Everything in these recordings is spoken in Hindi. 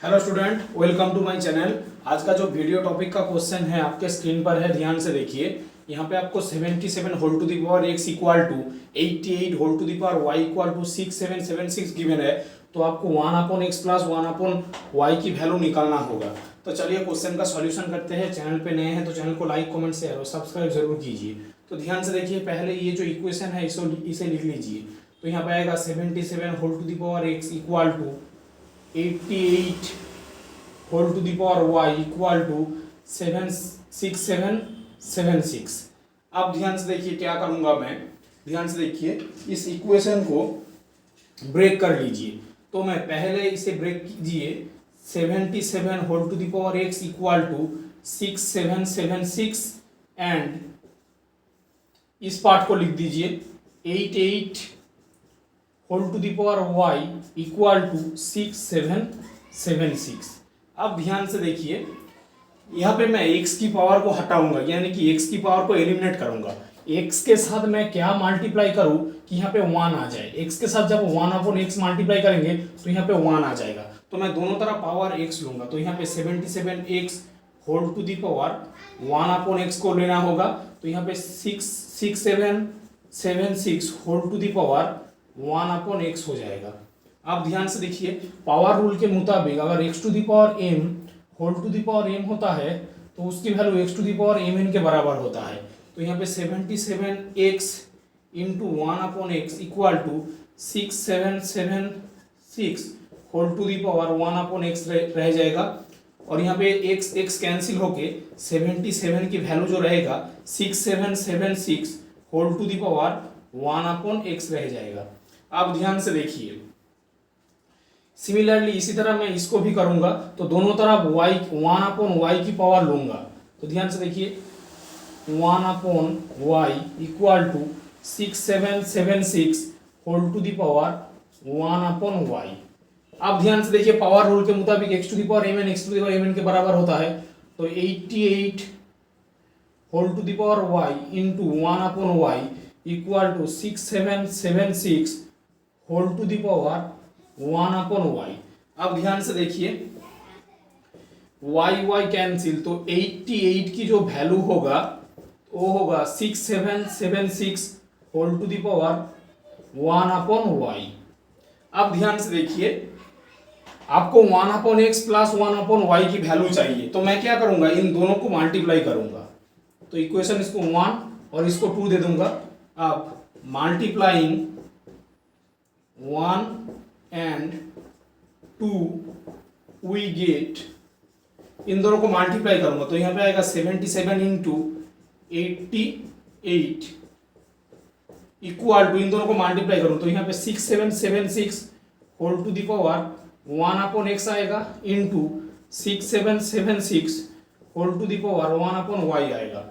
Hello student, welcome to my channel. आज का जो वीडियो टॉपिक का क्वेश्चन है आपके स्क्रीन पर है, ध्यान से देखिए। यहाँ पे आपको 77 whole to the power x equal to 88 whole to the power y equal to 6776 given है। तो आपको 1/x प्लस 1/y की वैल्यू निकालना होगा। तो चलिए क्वेश्चन का सॉल्यूशन करते हैं। चैनल पे नए हैं तो चैनल को लाइक कमेंट शेयर और सब्सक्राइब जरूर कीजिए। तो ध्यान से देखिए, पहले ये जो इक्वेशन है इसे लिख लीजिए। तो यहाँ पे आएगा 77 whole to the power x equal to 88 whole to the power y equal to 76776। अब ध्यान से देखिए क्या करूंगा मैं। ध्यान से देखिए, इस इक्वेशन को ब्रेक कर लीजिए। तो मैं पहले इसे ब्रेक कीजिए। 77 whole to the power x equal to 6776 and इस पार्ट को लिख दीजिए 88 whole to the power y equal to 6776। अब ध्यान से देखिए, यहाँ पे मैं x की पावर को हटाऊंगा, यानी कि x की पावर को एलिमिनेट करूंगा। x के साथ मैं क्या मल्टीप्लाई करूं कि यहाँ पे 1 आ जाए। x के साथ जब 1/x मल्टीप्लाई करेंगे तो यहाँ पे 1 आ जाएगा। तो मैं दोनों तरफ पावर x लूंगा। तो यहाँ पे 77x whole to the power 1/x को लेना होगा। तो यहाँ पे 6776 whole to the power 1/x हो जाएगा। अब ध्यान से देखिए, पावर रूल के मुताबिक अगर x to the power m whole to the power m होता है तो उसकी value x to the power mn के बराबर होता है। तो यहाँ पे 77x into 1/x equal to 6776 whole to the power 1/x रह जाएगा। और यहाँ पे x कैंसिल होके 77 की वैल्यू जो रहेगा 6776 whole to the power 1/x रह जाएगा। अब ध्यान से देखिए, सिमिलरली इसी तरह मैं इसको भी करूंगा। तो दोनों तरफ 1/y की पावर लूंगा। तो ध्यान से देखिए, 1/y equal to 6776 whole to the power 1/y। अब ध्यान से देखिए, पावर रूल के मुताबिक x to the power mn x to the power mn के बराबर होता है। तो 88 whole to the power y into 1/y equal to 6776 whole to the power 1/y। अब ध्यान से देखिए, y कैंसिल, तो 88 की जो वैल्यू होगा वो होगा 6776 whole to the power 1/y। अब ध्यान से देखिए, आपको 1/x प्लस 1/y की वैल्यू चाहिए। तो मैं क्या करूंगा, इन दोनों को मल्टीप्लाई करूंगा। तो इक्वेशन इसको 1 और इसको 2 दे दूंगा। अब मल्टीप्लाइंग 1 and 2 we get, इन दोनों को मल्टीप्लाई करूंगा। तो यहाँ पे आएगा 77 इंटू 88 इक्वल टू, इन दोनों को मल्टीप्लाई करूँ तो यहाँ पे 6776 whole to the power 1/x आएगा into 6776 whole to the power 1/y आएगा।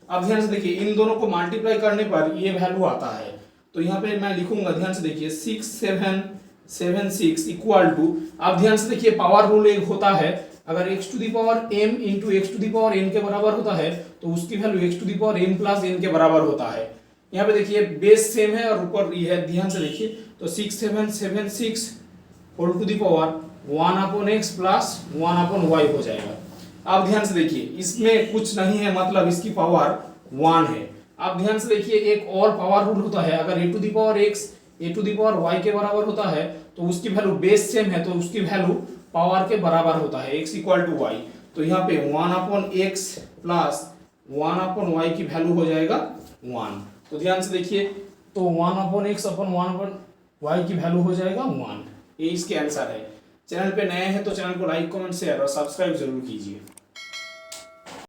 अब ध्यान से देखिए, इन दोनों को मल्टीप्लाई करने पर ये वैल्यू आता है। तो यहाँ पे मैं लिखूंगा, ध्यान से देखिए 6776 इक्वल टू, अब ध्यान से देखिए पावर रूल एक होता है, अगर x to the power m into x to the power n के बराबर होता है तो उसकी value x to the power m plus n के बराबर होता है। यहाँ पे देखिए बेस सेम है और ऊपर ये है, ध्यान से देखिए। तो 6776 whole to the power 1/x plus 1/y हो जाएगा। अब ध्यान से देखिए, इसमें कुछ नहीं है, मतलब इसकी पावर 1 है। अब ध्यान से देखिए, एक और पावर रूल होता है, अगर a to the power x a to the power y के बराबर होता है तो उसकी वैल्यू बेस सेम है तो उसकी वैल्यू पावर के बराबर होता है, x इक्वल टू y। तो यहाँ पे 1/x प्लस 1/y की वैल्यू हो जाएगा 1। तो ध्यान से देखिए, तो 1/x अपन 1/y की वैल्यू हो जाएगा 1। ये इसके आंसर है। चैनल पे नए हैं तो चैनल को लाइक कमेंट शेयर और सब्सक्राइब जरूर कीजिए।